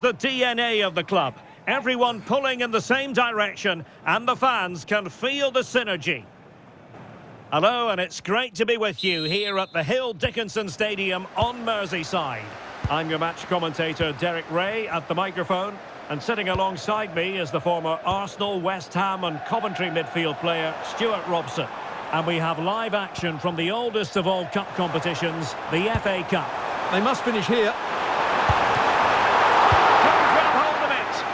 The DNA of the club. Everyone pulling in the same direction, and the fans can feel the synergy. Hello, and it's great to be with you here at the Hill Dickinson Stadium on Merseyside. I'm your match commentator, Derek Ray, at the microphone. And sitting alongside me is the former Arsenal, West Ham and Coventry midfield player, Stuart Robson. And we have live action from the oldest of all cup competitions, the FA Cup. They must finish here. Couldn't grab hold of it.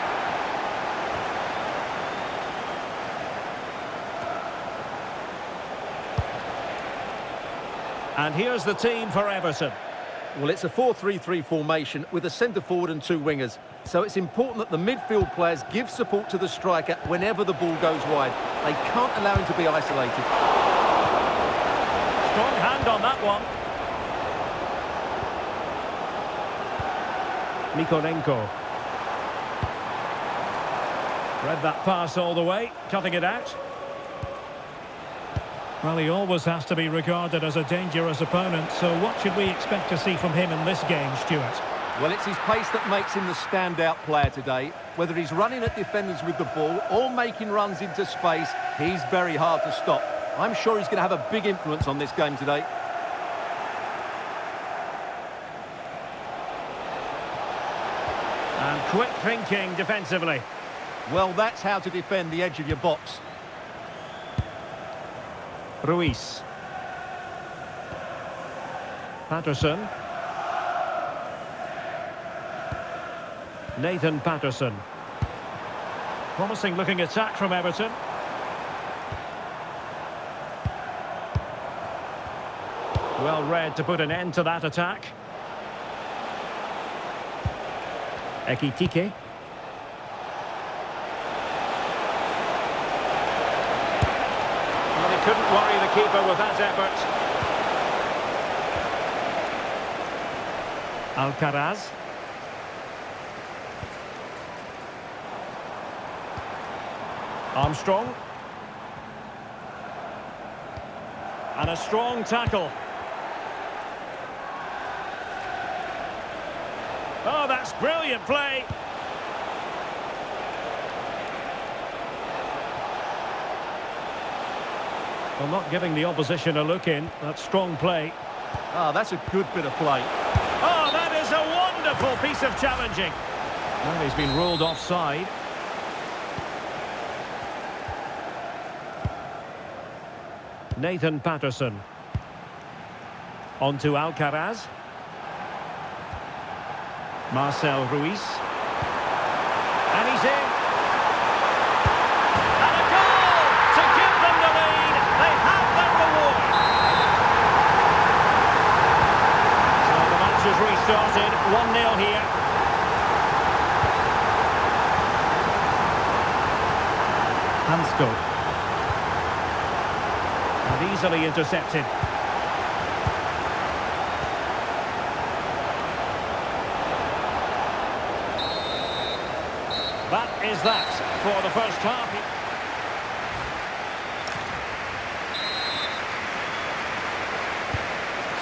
And here's the team for Everton. Well, it's a 4-3-3 formation with a centre-forward and two wingers. So it's important that the midfield players give support to the striker whenever the ball goes wide. They can't allow him to be isolated. Strong hand on that one. Mykolenko. Read that pass all the way, cutting it out. Well, he always has to be regarded as a dangerous opponent, so what should we expect to see from him in this game, Stuart? Well, it's his pace that makes him the standout player today. Whether he's running at defenders with the ball or making runs into space, he's very hard to stop. I'm sure he's going to have a big influence on this game today. And quick thinking defensively. Well, that's how to defend the edge of your box. Ruiz. Paterson. Nathan Paterson. Promising looking attack from Everton. Well read to put an end to that attack. Ekitike. Well, he couldn't worry the keeper with that effort. Alcaraz. Armstrong. And a strong tackle. Oh, that's brilliant play. Well, not giving the opposition a look in. That's strong play. Ah, that's a good bit of play. Oh, that is a wonderful piece of challenging. Well, he's been ruled offside. Nathan Paterson. On to Alcaraz. Marcel Ruiz. And he's in. And a goal to give them the lead. They have their reward. So the match has restarted. 1-0 here. Hansko. And easily intercepted. That is that for the first half.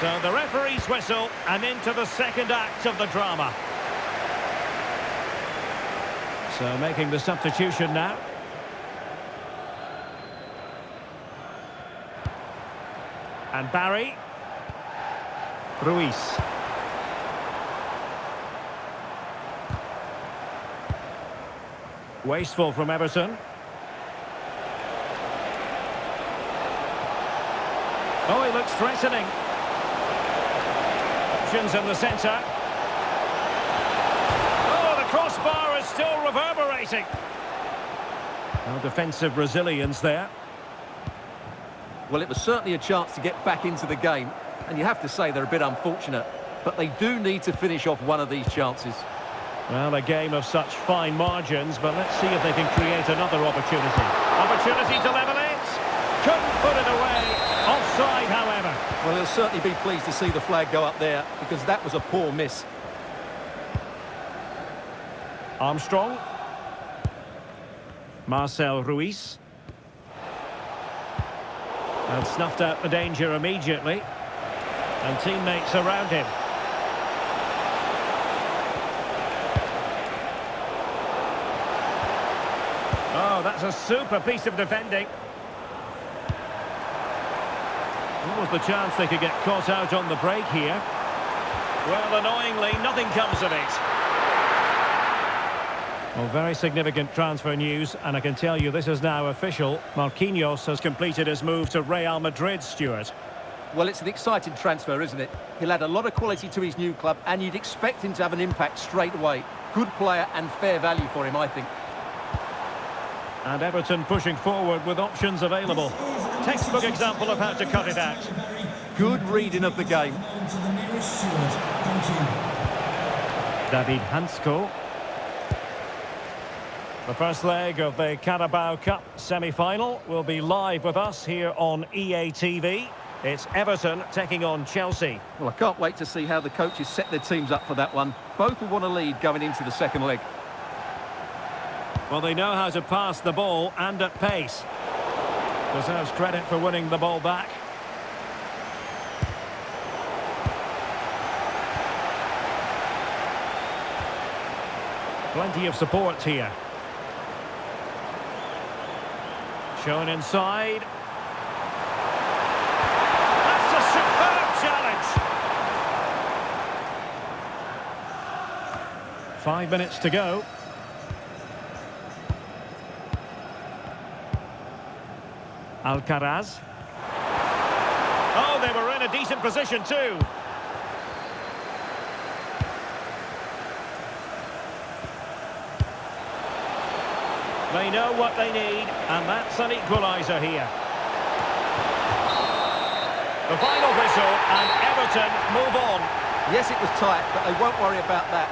So the referee's whistle and into the second act of the drama. So making the substitution now. And Barry. Ruiz. Wasteful from Everton. Oh, he looks threatening. Options in the centre. Oh, the crossbar is still reverberating. No defensive resilience there. Well, it was certainly a chance to get back into the game, and you have to say they're a bit unfortunate, but they do need to finish off one of these chances. Well, a game of such fine margins, but let's see if they can create another opportunity. Opportunity to level it. Couldn't put it away. Offside, however. Well, he'll certainly be pleased to see the flag go up there, because that was a poor miss. Armstrong. Marcel Ruiz. And snuffed out the danger immediately. And teammates around him. that's a super piece of defending. What was the chance they could get caught out on the break here? Well, annoyingly, nothing comes of it. Well, very significant transfer news, and I can tell you this is now official. Marquinhos has completed his move to Real Madrid, Stuart. Well, it's an exciting transfer, isn't it? He'll add a lot of quality to his new club, and you'd expect him to have an impact straight away. Good player and fair value for him, I think. And Everton pushing forward with options available. Textbook example of how to cut it out. Good reading of the game. David Hansko. The first leg of the Carabao Cup semi-final will be live with us here on EA TV. It's Everton taking on Chelsea. Well, I can't wait to see how the coaches set their teams up for that one. Both will want to lead going into the second leg. Well, they know how to pass the ball and at pace. Deserves credit for winning the ball back. Plenty of support here. Shown inside. That's a superb challenge. 5 minutes to go. Alcaraz. Oh, they were in a decent position too. They know what they need, and that's an equaliser here. The final whistle, and Everton move on. Yes, it was tight, but they won't worry about that.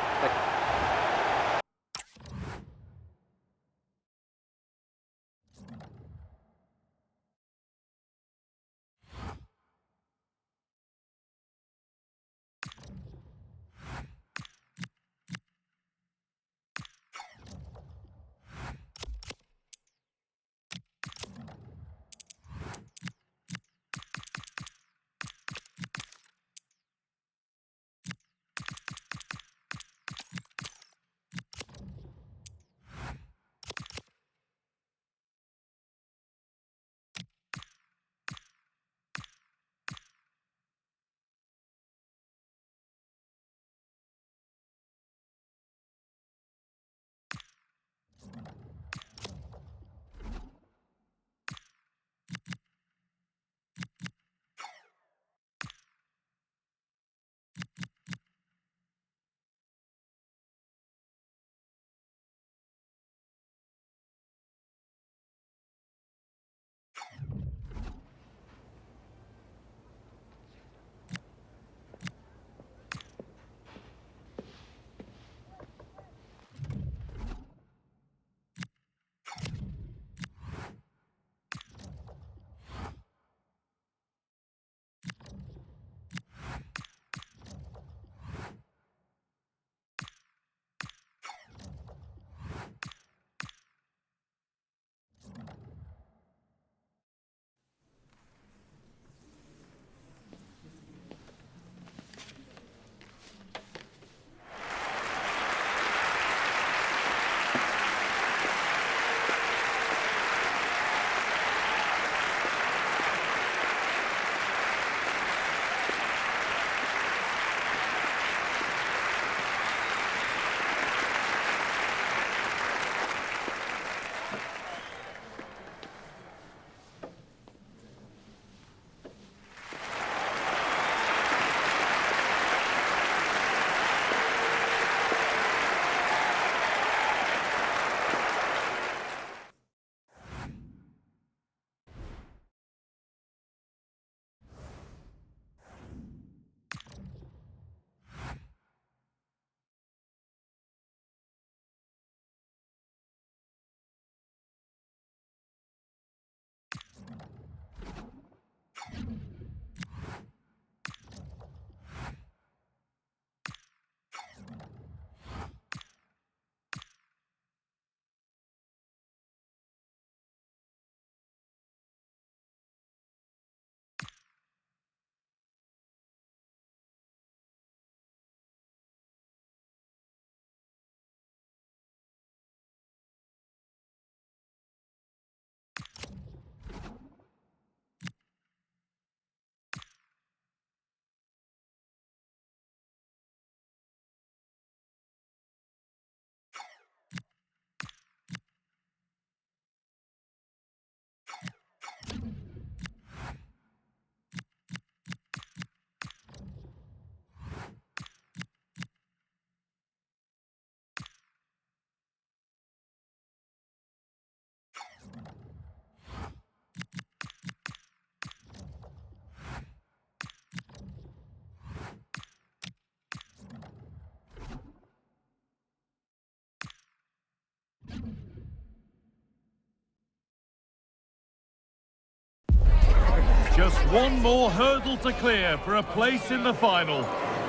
Just one more hurdle to clear for a place in the final.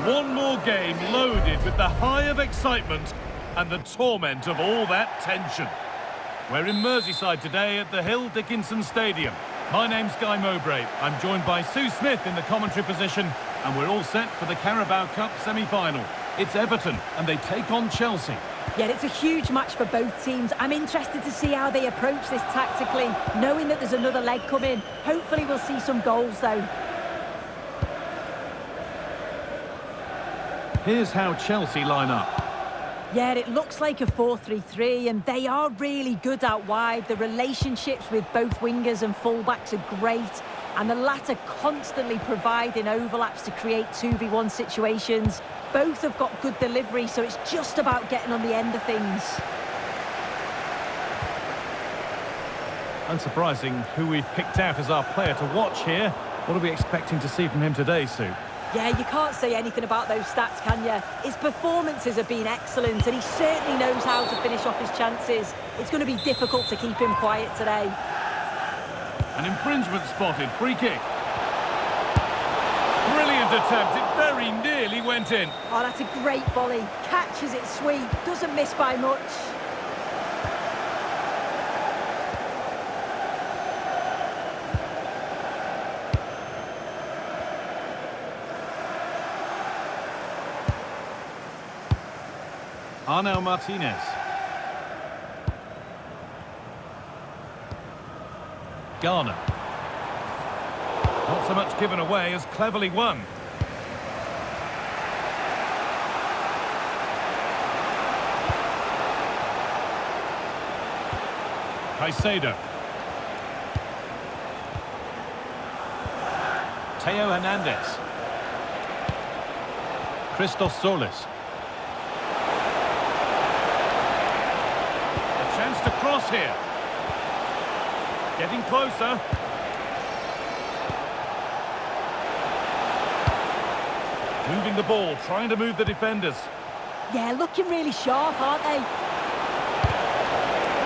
One more game loaded with the high of excitement and the torment of all that tension. We're in Merseyside today at the Hill Dickinson Stadium. My name's Guy Mowbray. I'm joined by Sue Smith in the commentary position, and we're all set for the Carabao Cup semi-final. It's Everton, and they take on Chelsea. Yeah, it's a huge match for both teams. I'm interested to see how they approach this tactically, knowing that there's another leg coming. Hopefully we'll see some goals, though. Here's how Chelsea line up. Yeah, it looks like a 4-3-3, and they are really good out wide. The relationships with both wingers and fullbacks are great, and the latter constantly providing overlaps to create 2v1 situations. Both have got good delivery, so it's just about getting on the end of things. Unsurprising who we've picked out as our player to watch here. What are we expecting to see from him today, Sue? Yeah, you can't say anything about those stats, can you? His performances have been excellent, and he certainly knows how to finish off his chances. It's going to be difficult to keep him quiet today. An infringement spotted, free kick. Brilliant attempt, it very nearly went in. Oh, that's a great volley. Catches it sweet, doesn't miss by much. Arnau Martinez. Garner. Not so much given away as cleverly won. Caicedo. Theo Hernandez. Christos Solis. Chance to cross here. Getting closer. Moving the ball, trying to move the defenders. Yeah, looking really sharp, aren't they?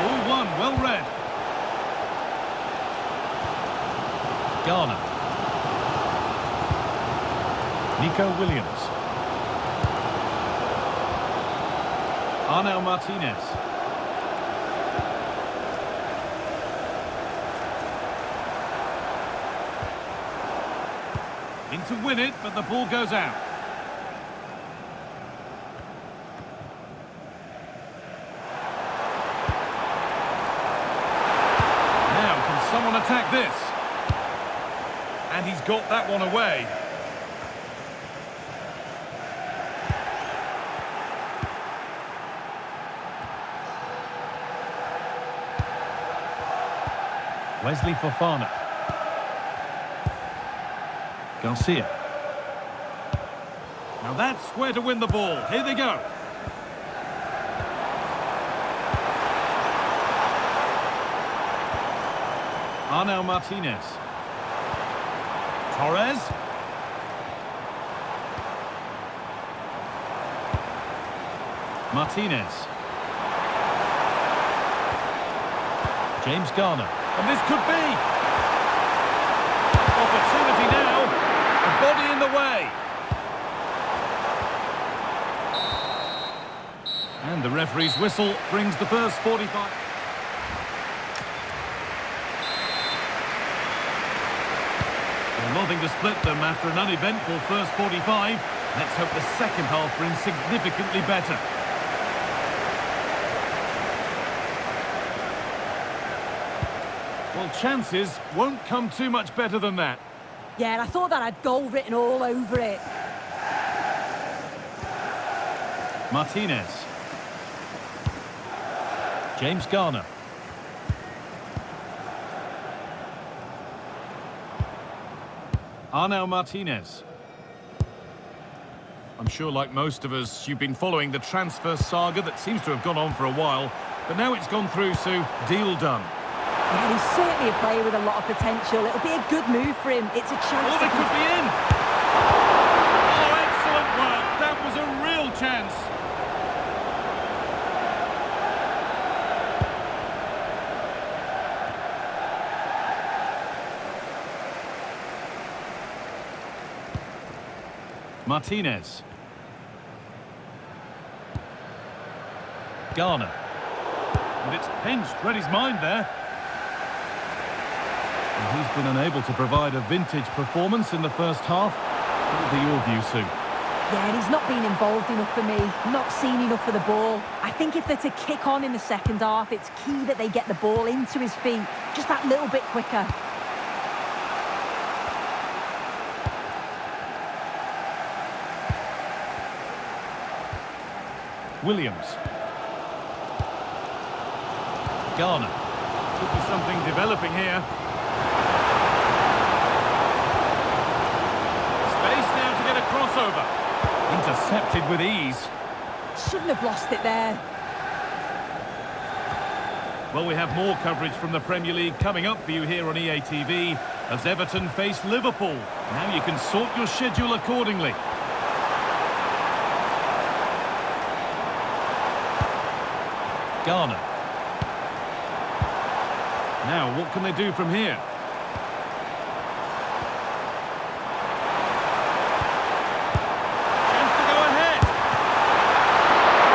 All one, well read. Garner. Neco Williams. Arnau Martinez. In to win it, but the ball goes out. Now, can someone attack this? And he's got that one away. Wesley Fofana. Garcia. Now that's square to win the ball. Here they go. Arnau Martinez. Torres. Martinez. James Garner. And this could be. Opportunity now. A body in the way. And the referee's whistle brings the first 45. Well, nothing to split them after an uneventful first 45. Let's hope the second half brings significantly better. Well, chances won't come too much better than that. Yeah, I thought that had goal written all over it. Martinez. James Garner. Arnau Martinez. I'm sure, like most of us, you've been following the transfer saga that seems to have gone on for a while, but now it's gone through, Sue. Deal done. Yeah, he's certainly a player with a lot of potential. It'll be a good move for him. It's a chance Oh, to... they could be in! Oh, excellent work! That was a real chance! Martinez. Garner. And it's pinched, read his mind there. And he's been unable to provide a vintage performance in the first half. What will be your view, Sue? Yeah, he's not been involved enough for me, not seen enough for the ball. I think if they're to kick on in the second half, it's key that they get the ball into his feet just that little bit quicker. Williams. Garner. Could be something developing here. Space now to get a crossover. Intercepted with ease. Shouldn't have lost it there. Well, we have more coverage from the Premier League coming up for you here on EA TV as Everton face Liverpool. Now you can sort your schedule accordingly. Garner. Now, what can they do from here? Chance to go ahead.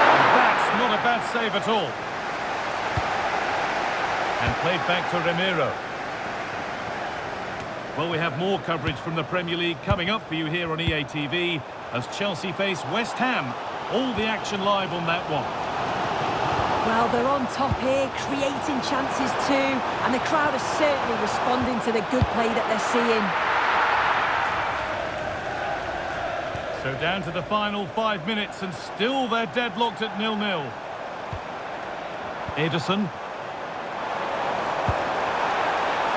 And that's not a bad save at all. And played back to Ramiro. Well, we have more coverage from the Premier League coming up for you here on EA TV as Chelsea face West Ham. All the action live on that one. Well, they're on top here, creating chances too, and the crowd are certainly responding to the good play that they're seeing. So down to the final 5 minutes and still they're deadlocked at 0-0. Ederson.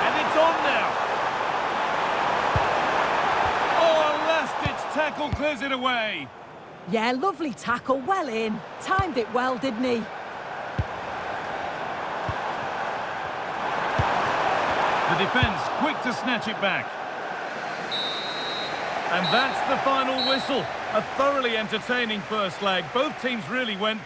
And it's on now. Oh, a last-ditch tackle clears it away. Yeah, lovely tackle, well in. Timed it well, didn't he? The defence quick to snatch it back. And that's the final whistle. A thoroughly entertaining first leg. Both teams really went...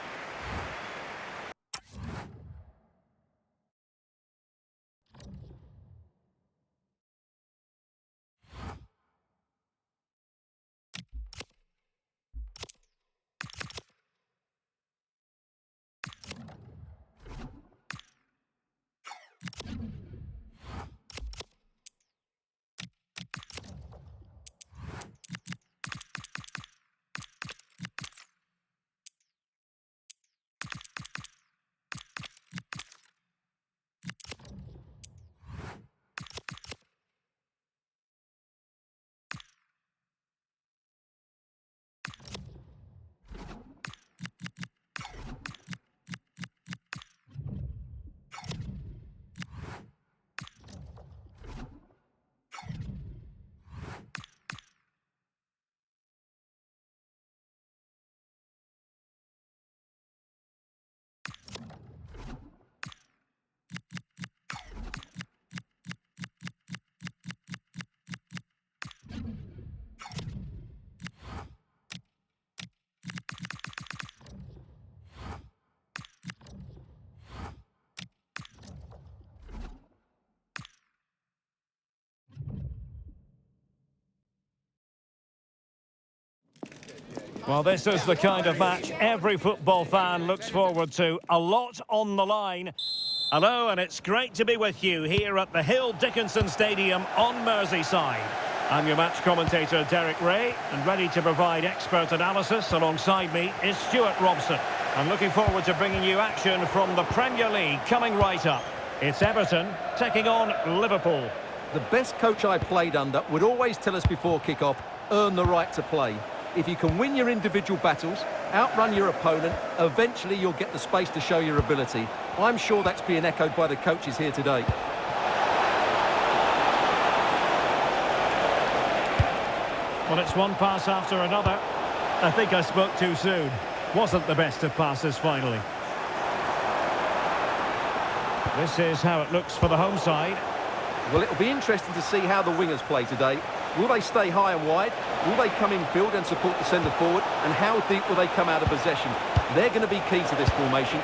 Well, this is the kind of match every football fan looks forward to. A lot on the line. Hello, and it's great to be with you here at the Hill Dickinson Stadium on Merseyside. I'm your match commentator, Derek Ray, and ready to provide expert analysis alongside me is Stuart Robson. I'm looking forward to bringing you action from the Premier League coming right up. It's Everton taking on Liverpool. The best coach I played under would always tell us before kick-off, earn the right to play. If you can win your individual battles, outrun your opponent, eventually you'll get the space to show your ability. I'm sure that's being echoed by the coaches here today. Well, it's one pass after another. I think I spoke too soon. Wasn't the best of passes finally. This is how it looks for the home side. Well, it'll be interesting to see how the wingers play today. Will they stay high and wide? Will they come in field and support the centre forward? And how deep will they come out of possession? They're going to be key to this formation.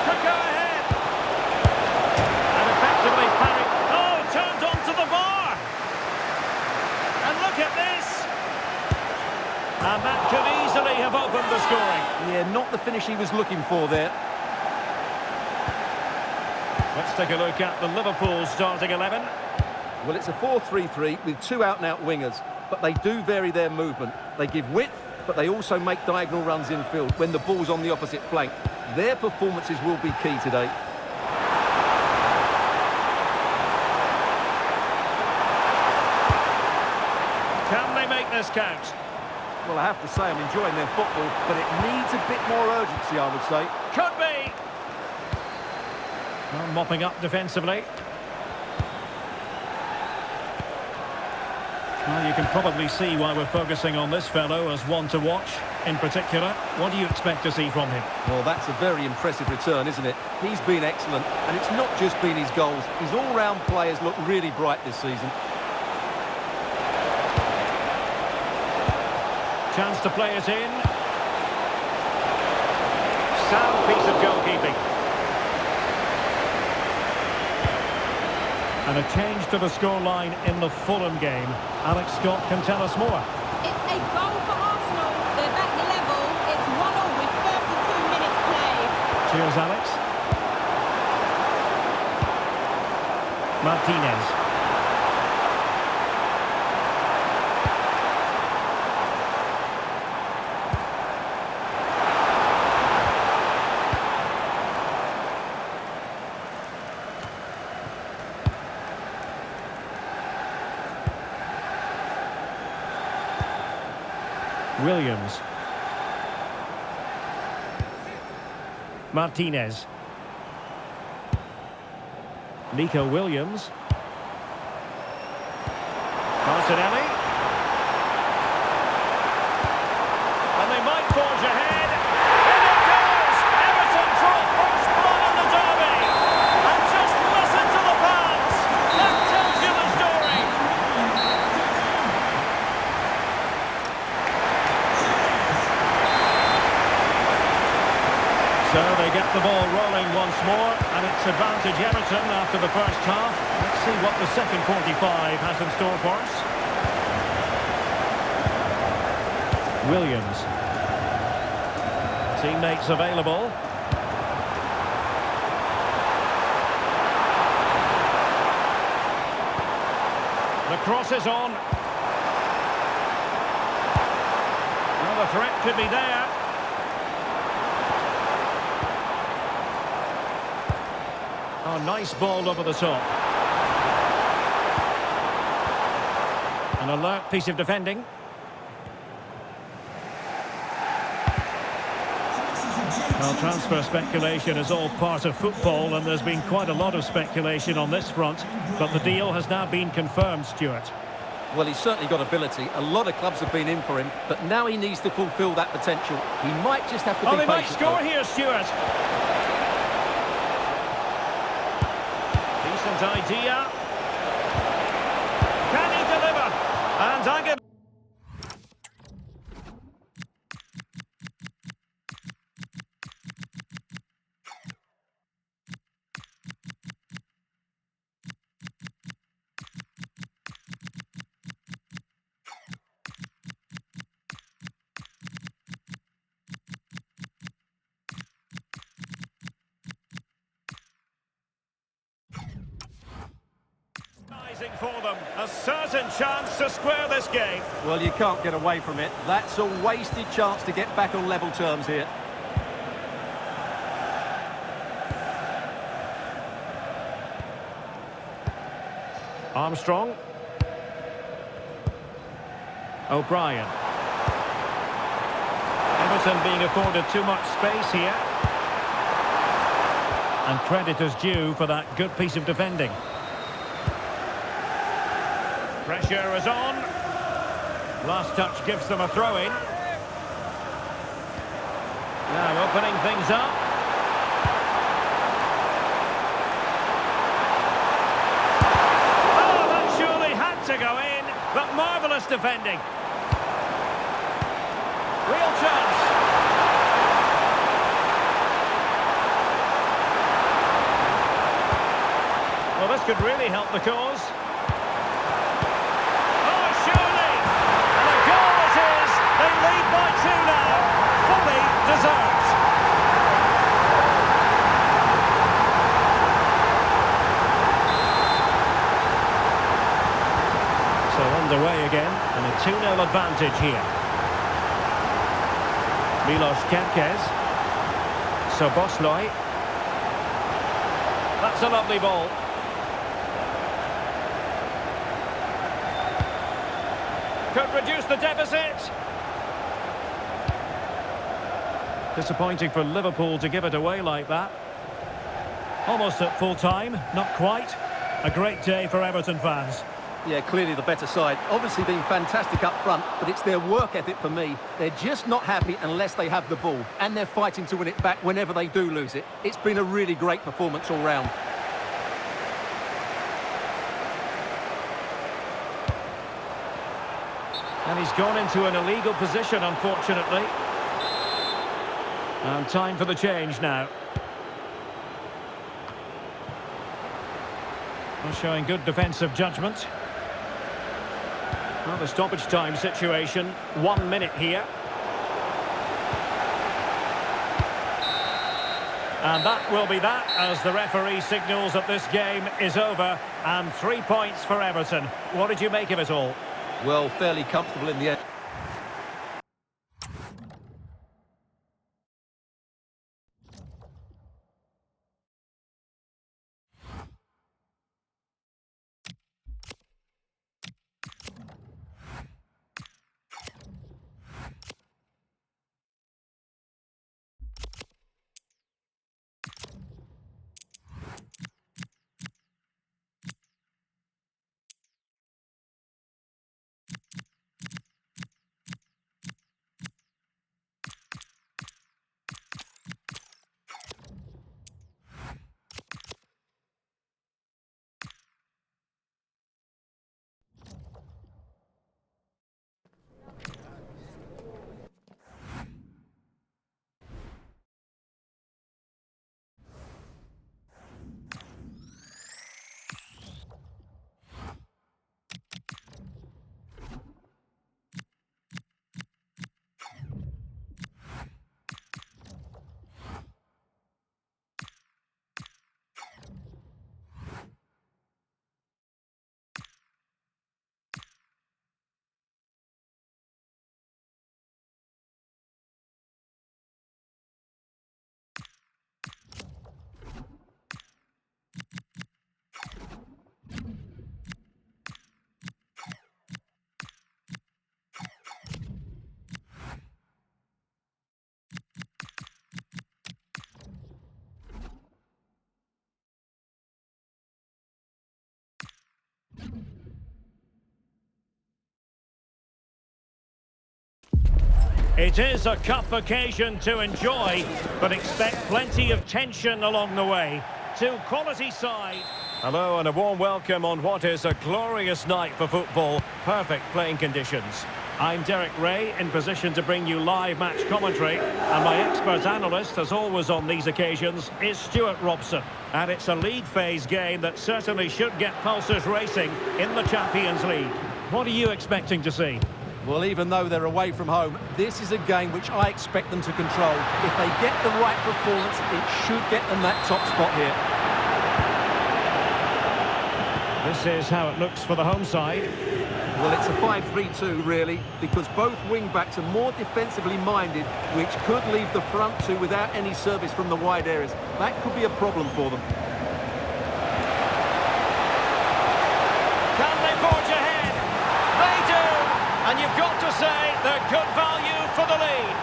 Could go ahead. And effectively parried. Oh, turned onto the bar. And look at this. And that could easily have opened the scoring. Yeah, not the finish he was looking for there. Let's take a look at the Liverpool starting 11. Well, it's a 4-3-3 with two out-and-out wingers, but they do vary their movement. They give width, but they also make diagonal runs infield when the ball's on the opposite flank. Their performances will be key today. Can they make this count? Well, I have to say I'm enjoying their football, but it needs a bit more urgency, I would say. Could be. Well, mopping up defensively. Well, you can probably see why we're focusing on this fellow as one to watch. In particular, what do you expect to see from him? Well, that's a very impressive return, isn't it? He's been excellent, and it's not just been his goals. His all-round play has looked really bright this season. Chance to play it in. Sound piece of goalkeeping. And a change to the scoreline in the Fulham game. Alex Scott can tell us more. It's a goal for Arsenal. They're back level. It's 1-1 with 32 minutes played. Cheers, Alex. Martinez. Williams. Martinez. Neco Williams. Martinelli. And they might forge ahead. And it goes! Everton draw first blood in the derby. And just listen to the fans. That tells you the story. So they get the ball rolling once more, and it's advantage Everton after the first half. Let's see what the second 45 has in store for us. Williams. Teammates available. The cross is on. Well, the threat could be there. Oh, nice ball over the top. An alert piece of defending. Well, transfer speculation is all part of football, and there's been quite a lot of speculation on this front, but the deal has now been confirmed, Stuart. Well, he's certainly got ability. A lot of clubs have been in for him, but now he needs to fulfil that potential. He might just have to be patient. Oh, they might score here, Stuart. Decent idea. Can he deliver? And I get... for them. A certain chance to square this game. Well, you can't get away from it. That's a wasted chance to get back on level terms here. Armstrong. O'Brien. Everton being afforded too much space here. And credit is due for that good piece of defending. Pressure is on. Last touch gives them a throw-in. Now opening things up. Oh, that surely had to go in, but marvellous defending. Real chance. Well, this could really help the cause. 2-0 advantage here. Milos Kerkez. Szoboszlai. That's a lovely ball. Could reduce the deficit. Disappointing for Liverpool to give it away like that. Almost at full time, not quite. A great day for Everton fans. Yeah, clearly the better side. Obviously been fantastic up front, but it's their work ethic for me. They're just not happy unless they have the ball, and they're fighting to win it back whenever they do lose it. It's been a really great performance all round. And he's gone into an illegal position, unfortunately. And time for the change now. Well, showing good defensive judgment. Well, the stoppage time situation, 1 minute here. And that will be that, as the referee signals that this game is over. And 3 points for Everton. What did you make of it all? Well, fairly comfortable in the end. It is a cup occasion to enjoy, but expect plenty of tension along the way. Two quality sides. Hello and a warm welcome on what is a glorious night for football. Perfect playing conditions. I'm Derek Ray, in position to bring you live match commentary, and my expert analyst, as always on these occasions, is Stuart Robson. And it's a league phase game that certainly should get pulses racing in the Champions League. What are you expecting to see? Well, even though they're away from home, this is a game which I expect them to control. If they get the right performance, it should get them that top spot here. This is how it looks for the home side. Well, it's a 5-3-2, really, because both wing-backs are more defensively minded, which could leave the front two without any service from the wide areas. That could be a problem for them. Can they forge ahead? They do! And you've got to say they're good value for the lead.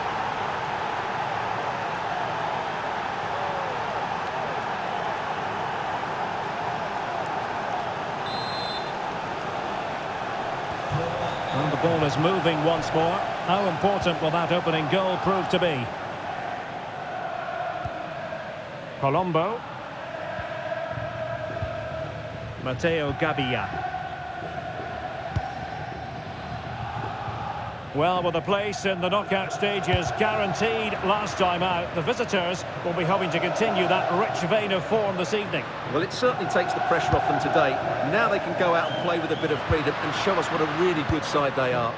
And the ball is moving once more. How important will that opening goal prove to be? Colombo. Matteo Gabbia. Well, with a place in the knockout stages guaranteed last time out, the visitors will be hoping to continue that rich vein of form this evening. Well, it certainly takes the pressure off them today. Now they can go out and play with a bit of freedom and show us what a really good side they are.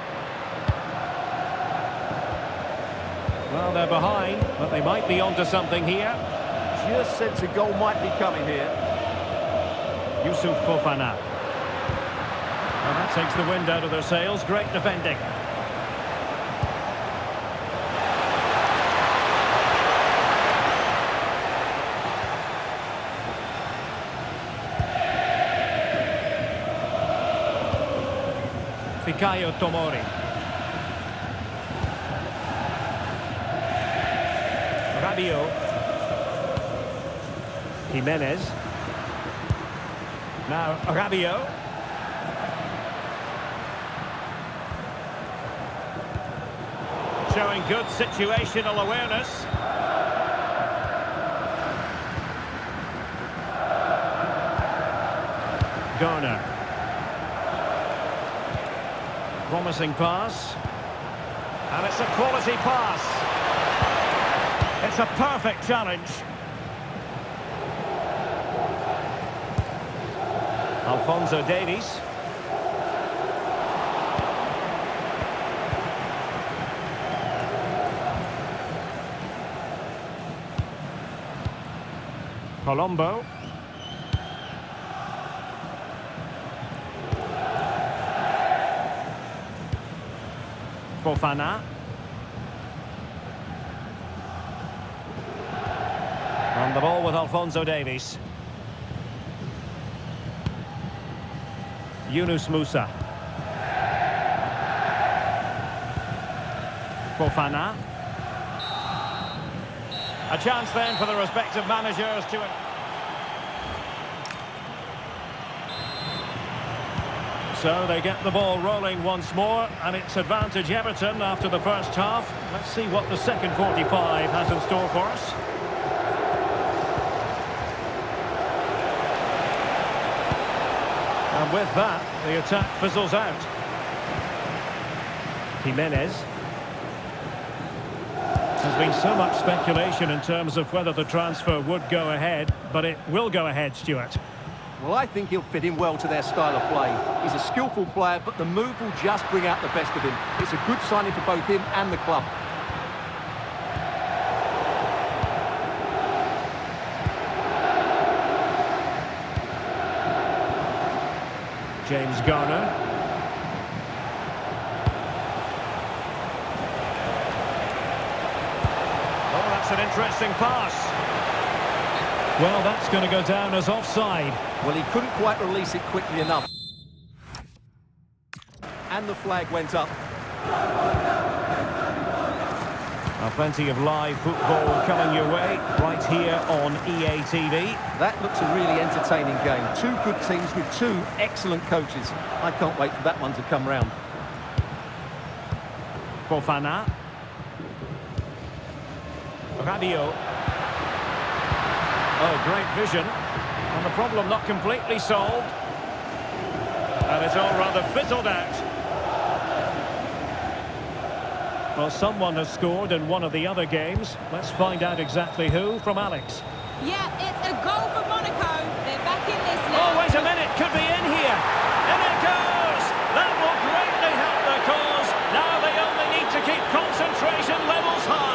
Well, they're behind, but they might be onto something here. Just sense a goal might be coming here. Youssouf Fofana. And that takes the wind out of their sails. Great defending. Fikayo Tomori. Rabiot. Jimenez. Now Rabiot. Showing good situational awareness. Garner. Promising pass. And it's a quality pass. It's a perfect challenge. Alphonso Davies. Colombo. Fofana. And the ball with Alphonso Davies. Yunus Musa. Fofana. A chance then for the respective managers to... So they get the ball rolling once more, and it's advantage Everton after the first half. Let's see what the second 45 has in store for us. And with that, the attack fizzles out. Jimenez. There's been so much speculation in terms of whether the transfer would go ahead, but it will go ahead, Stuart. Well, I think he'll fit in well to their style of play. He's a skillful player, but the move will just bring out the best of him. It's a good signing for both him and the club. James Garner. Oh, that's an interesting pass. Well, that's going to go down as offside. Well, he couldn't quite release it quickly enough. And the flag went up. Now, plenty of live football coming your way right here on EA TV. That looks a really entertaining game. Two good teams with two excellent coaches. I can't wait for that one to come round. Fofana. Rabiot. Oh, great vision. And the problem not completely solved. And it's all rather fizzled out. Well, someone has scored in one of the other games. Let's find out exactly who from Alex. Yeah, it's a goal for Monaco. They're back in this now. Oh, wait a minute. Could be in here. And it goes. That will greatly help their cause. Now they only need to keep concentration levels high.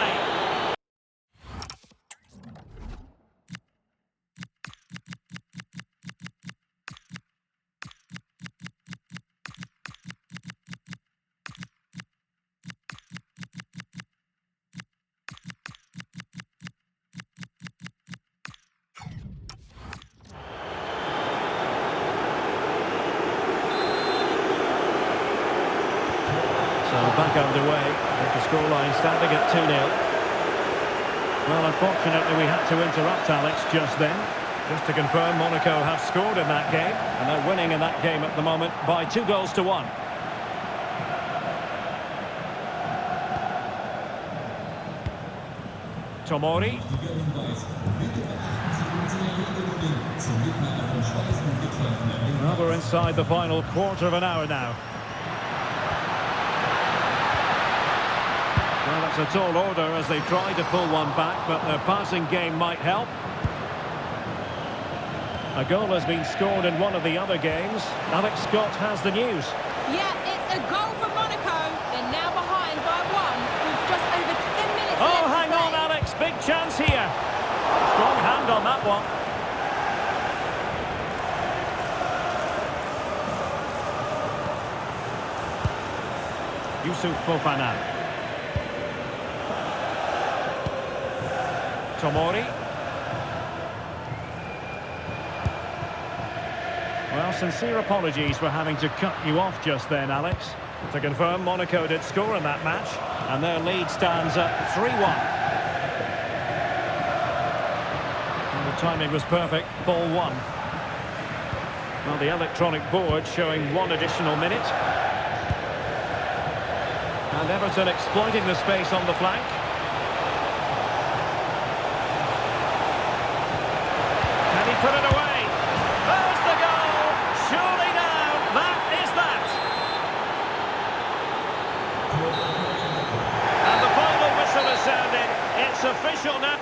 Back underway, with the scoreline standing at 2-0. Well, unfortunately, we had to interrupt Alex just then. Just to confirm, Monaco have scored in that game, and they're winning in that game at the moment by 2-1. Tomori. Well, we're inside the final quarter of an hour now. Well, that's a tall order as they try to pull one back, but their passing game might help. A goal has been scored in one of the other games. Alex Scott has the news. Yeah, it's a goal for Monaco. They're now behind by one with just over 10 minutes left. Oh, hang on, Alex. Big chance here. Strong hand on that one. Youssouf Fofana. Tomori. Well, sincere apologies for having to cut you off just then, Alex. To confirm, Monaco did score in that match, and their lead stands at 3-1. And the timing was perfect, ball one. Well, the electronic board showing one additional minute. And Everton exploiting the space on the flank. Can he put it away? There's the goal! Surely now, that is that! And the final whistle is sounded. It's official now.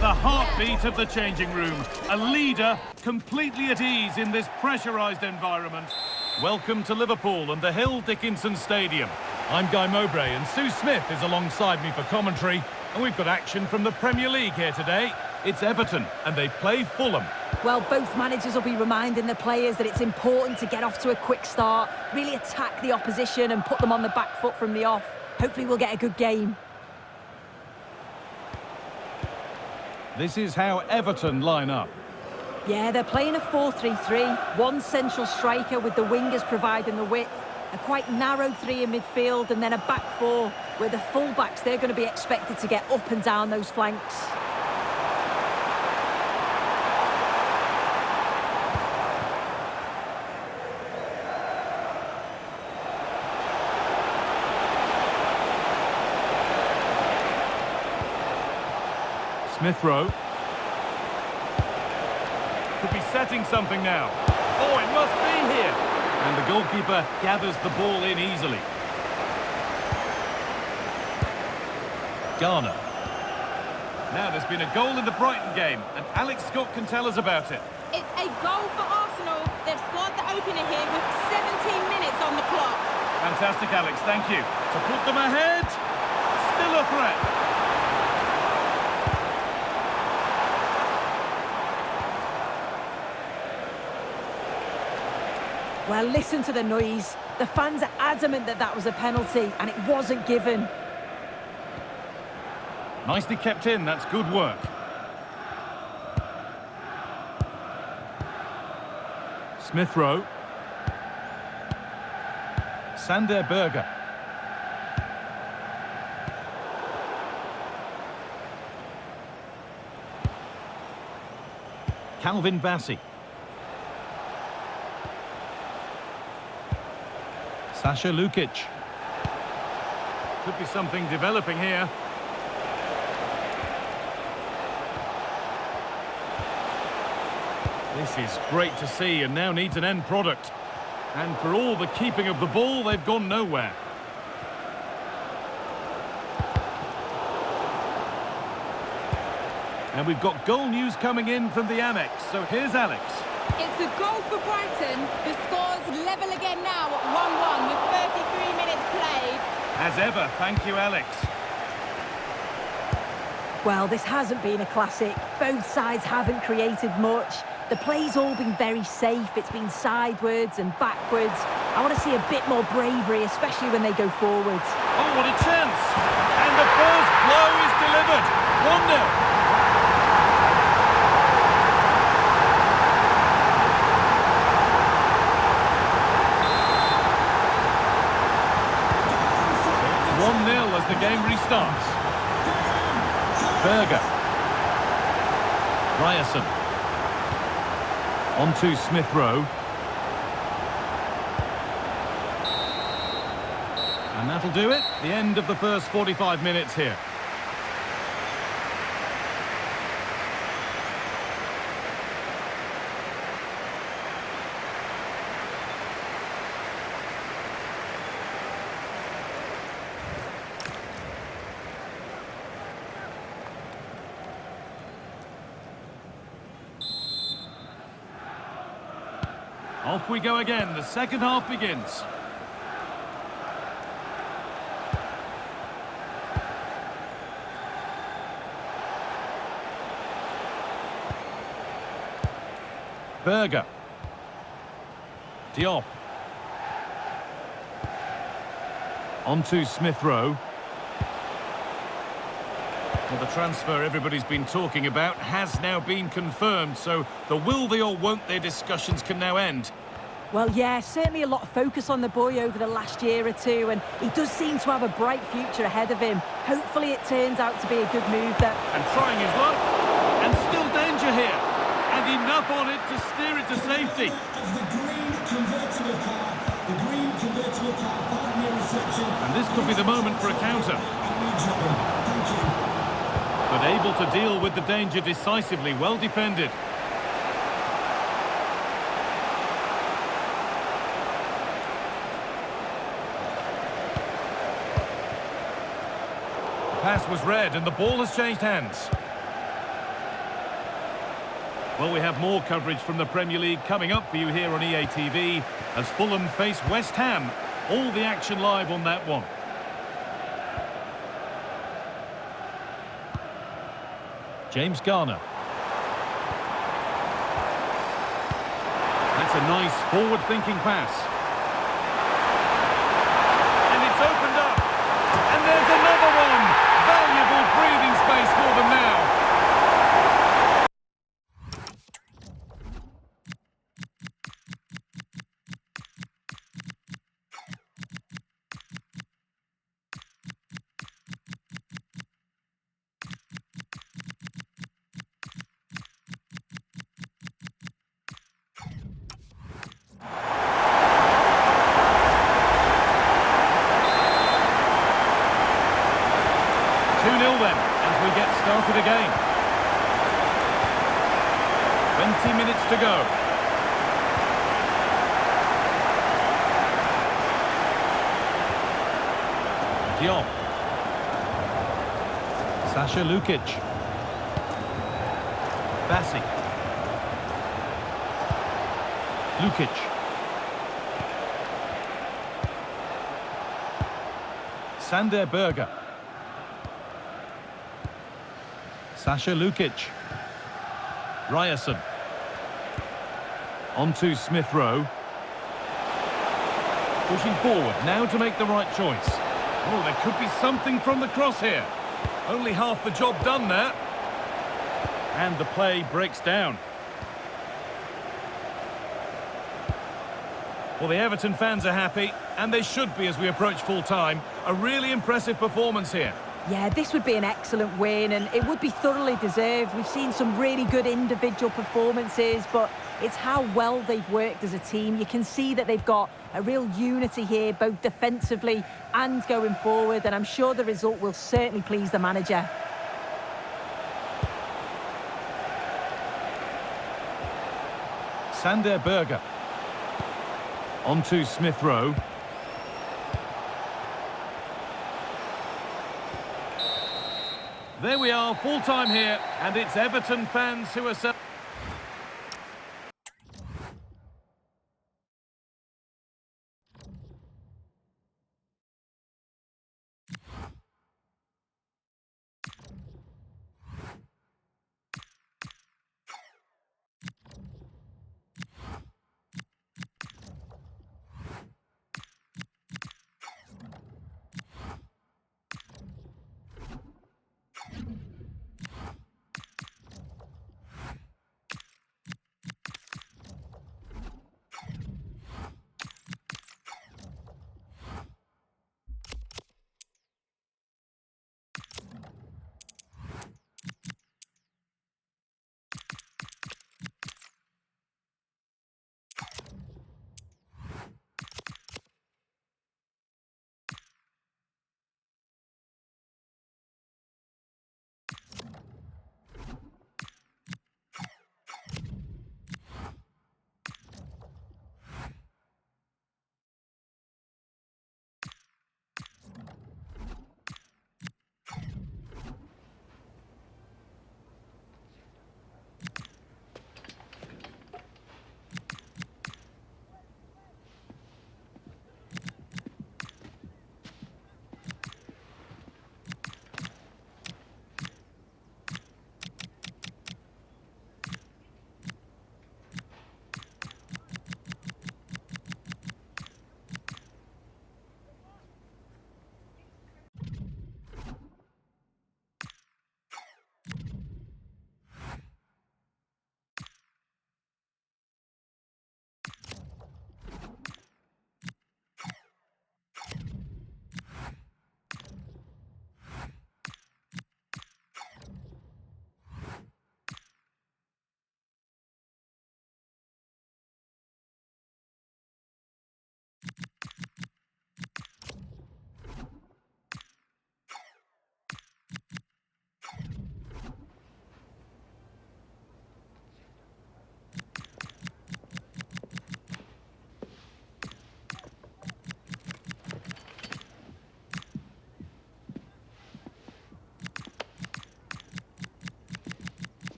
The heartbeat of the changing room, a leader completely at ease in this pressurised environment. Welcome to Liverpool and the Hill Dickinson Stadium. I'm Guy Mowbray and Sue Smith is alongside me for commentary, and we've got action from the Premier League here today. It's Everton and they play Fulham. Well, both managers will be reminding the players that it's important to get off to a quick start, really attack the opposition and put them on the back foot from the off. Hopefully we'll get a good game. This is how Everton line up. Yeah, they're playing a 4-3-3. One central striker with the wingers providing the width. A quite narrow three in midfield and then a back four where the full-backs, they're going to be expected to get up and down those flanks. Smith Rowe. Could be setting something now. Oh, it must be here. And the goalkeeper gathers the ball in easily. Garner. Now there's been a goal in the Brighton game, and Alex Scott can tell us about it. It's a goal for Arsenal. They've scored the opener here with 17 minutes on the clock. Fantastic, Alex, thank you. To put them ahead, still a threat. Well, listen to the noise. The fans are adamant that that was a penalty, and it wasn't given. Nicely kept in, that's good work. Smith Rowe. Sander Berger. Calvin Bassey. Sasha Lukic. Could be something developing here. This is great to see and now needs an end product. And for all the keeping of the ball, they've gone nowhere. And we've got goal news coming in from the Amex. So here's Alex. It's a goal for Brighton. The score's level again now at 1-1 with 33 minutes played. As ever, thank you, Alex. Well, this hasn't been a classic. Both sides haven't created much. The play's all been very safe. It's been sidewards and backwards. I want to see a bit more bravery, especially when they go forwards. Oh, what a chance! And the first blow is delivered. 1-0. As the game restarts. Berger. Ryerson. On to Smith Rowe. And that'll do it. The end of the first 45 minutes here. Off we go again. The second half begins. Berger. Diop. On to Smith Rowe. Well, the transfer everybody's been talking about has now been confirmed, so the will they or won't they discussions can now end. Well, yeah, certainly a lot of focus on the boy over the last year or two, and he does seem to have a bright future ahead of him. Hopefully it turns out to be a good move that... And trying his luck, and still danger here, and enough on it to steer it to safety. And this could be the moment for a counter. But able to deal with the danger decisively, well defended. Pass was read and the ball has changed hands. Well, we have more coverage from the Premier League coming up for you here on EA TV as Fulham face West Ham. All the action live on that one. James Garner. That's a nice forward-thinking pass. And it's opened up. And there's another one. Valuable breathing space for them now. Started again. 20 minutes to go. Diop. Sasha Lukic. Bassi. Lukic. Sander Berger. Sasha Lukic. Ryerson. On to Smith Rowe. Pushing forward now to make the right choice. Oh, there could be something from the cross here. Only half the job done there. And the play breaks down. Well, the Everton fans are happy, and they should be as we approach full time. A really impressive performance here. Yeah, this would be an excellent win, and it would be thoroughly deserved. We've seen some really good individual performances, but it's how well they've worked as a team. You can see that they've got a real unity here, both defensively and going forward, and I'm sure the result will certainly please the manager. Sander Berger. On to Smith Rowe. There we are, full time here, and it's Everton fans who are...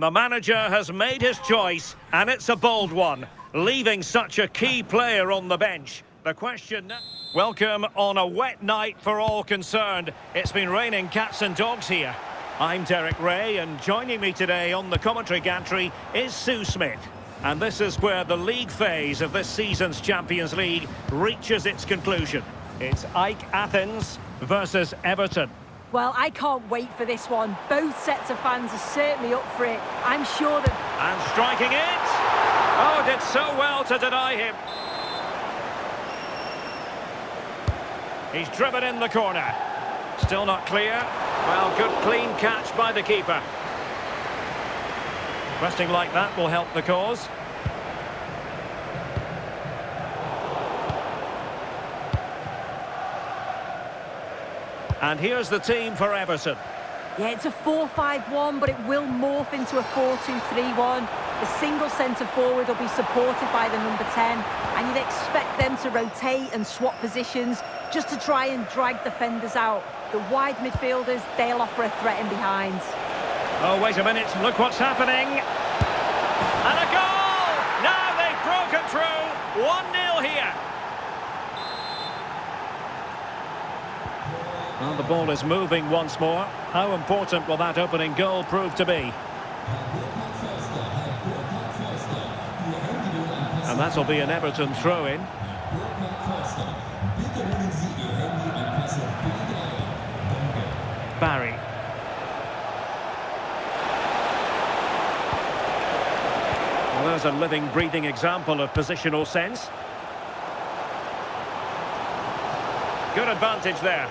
The manager has made his choice, and it's a bold one, leaving such a key player on the bench. The question... Welcome on a wet night for all concerned. It's been raining cats and dogs here. I'm Derek Ray, and joining me today on the commentary gantry is Sue Smith. And this is where the league phase of this season's Champions League reaches its conclusion. It's AEK Athens versus Everton. Well, I can't wait for this one. Both sets of fans are certainly up for it. I'm sure that... And striking it! Oh, did so well to deny him. He's driven in the corner. Still not clear. Well, good clean catch by the keeper. Resting like that will help the cause. And here's the team for Everton. Yeah, it's a 4-5-1, but it will morph into a 4-2-3-1. The single centre-forward will be supported by the number 10, and you'd expect them to rotate and swap positions just to try and drag defenders out. The wide midfielders, they'll offer a threat in behind. Oh, wait a minute, look what's happening. And a goal! Now they've broken through. 1-0 here. Well, the ball is moving once more. How important will that opening goal prove to be? And that'll be an Everton throw-in. Barry. Well, there's a living, breathing example of positional sense. Good advantage there.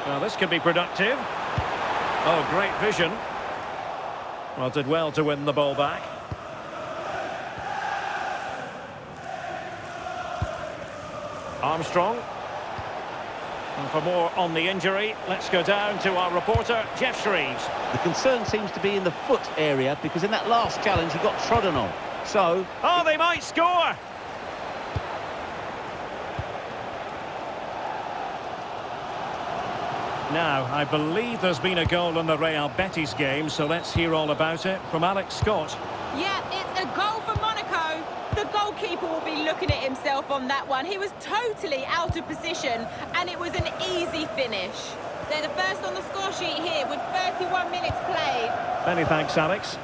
Well, this could be productive. Oh, great vision. Well, did well to win the ball back. Armstrong. And for more on the injury, let's go down to our reporter, Jeff Shreves. The concern seems to be in the foot area, because in that last challenge he got trodden on. So... Oh, they might score! Now, I believe there's been a goal in the Real Betis game, so let's hear all about it from Alex Scott. Yeah, it's a goal for Monaco. The goalkeeper will be looking at himself on that one. He was totally out of position, and it was an easy finish. They're the first on the score sheet here with 31 minutes played. Many thanks, Alex.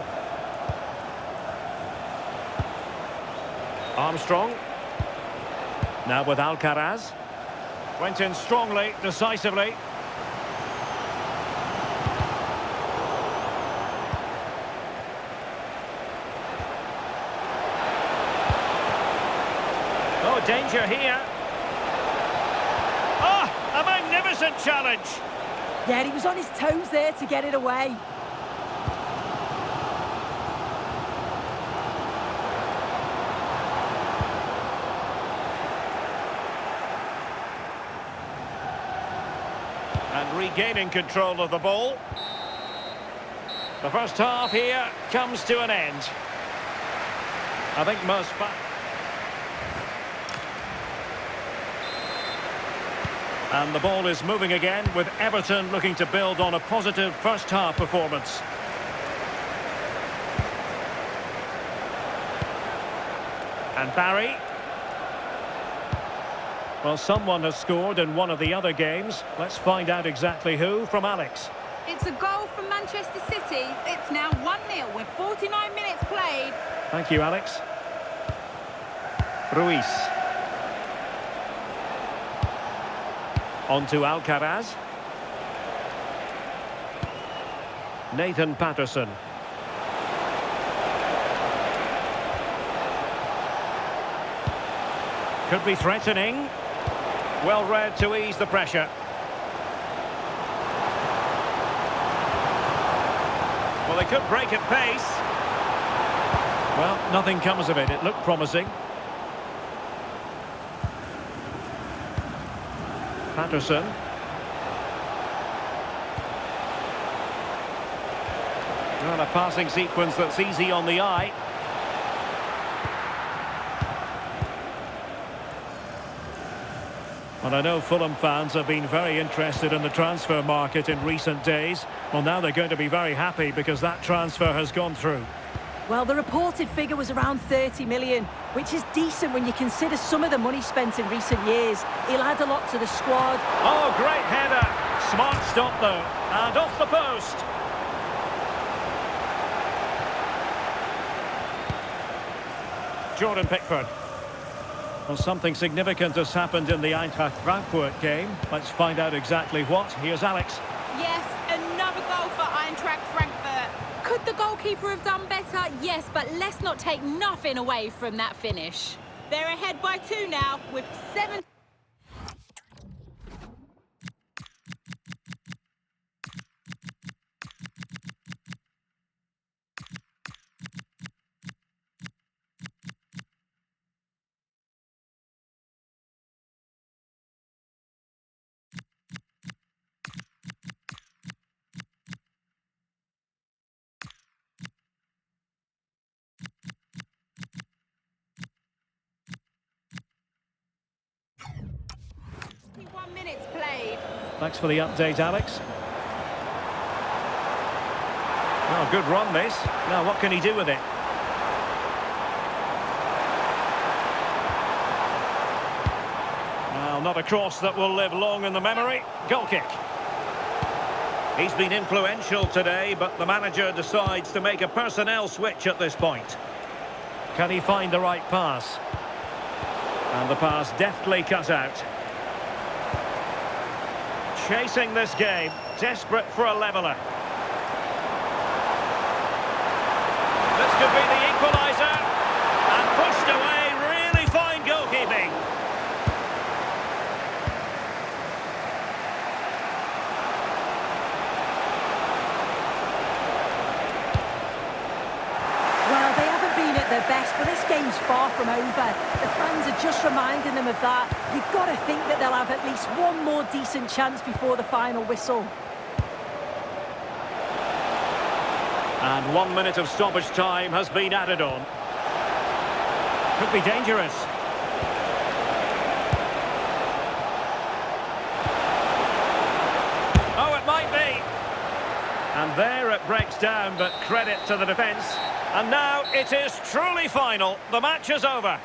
Armstrong. Now with Alcaraz. Went in strongly, decisively. Oh, danger here. Oh, a magnificent challenge. Yeah, he was on his toes there to get it away. And regaining control of the ball. The first half here comes to an end. I think most... And the ball is moving again, with Everton looking to build on a positive first-half performance. And Barry. Well, someone has scored in one of the other games. Let's find out exactly who from Alex. It's a goal from Manchester City. It's now 1-0 with 49 minutes played. Thank you, Alex. Ruiz. On to Alcaraz. Nathan Paterson. Could be threatening. Well read to ease the pressure. Well, they could break at pace. Well, nothing comes of it. It looked promising. Paterson. Well, a passing sequence that's easy on the eye. And I know Fulham fans have been very interested in the transfer market in recent days. Well, now they're going to be very happy because that transfer has gone through. Well, the reported figure was around 30 million, which is decent when you consider some of the money spent in recent years. He'll add a lot to the squad. Oh, great header. Smart stop, though. And off the post. Jordan Pickford. Well, something significant has happened in the Eintracht Frankfurt game. Let's find out exactly what. Here's Alex. Yes, another goal for Eintracht Frankfurt. Could the goalkeeper have done better? Yes, but let's not take nothing away from that finish. They're ahead by 2 now with 7... minutes played. Thanks for the update, Alex. Oh, good run, this. Now, what can he do with it? Well, not a cross that will live long in the memory. Goal kick. He's been influential today, but the manager decides to make a personnel switch at this point. Can he find the right pass? And the pass deftly cut out. Chasing this game, desperate for a leveller. This could be the equaliser. And pushed away, really fine goalkeeping. Well, they haven't been at their best, but this game's far from over. The fans are just reminding them of that. You've got to think that they'll have at least one more decent chance before the final whistle. And 1 minute of stoppage time has been added on. Could be dangerous. Oh, it might be. And there it breaks down, but credit to the defence. And now it is truly final. The match is over.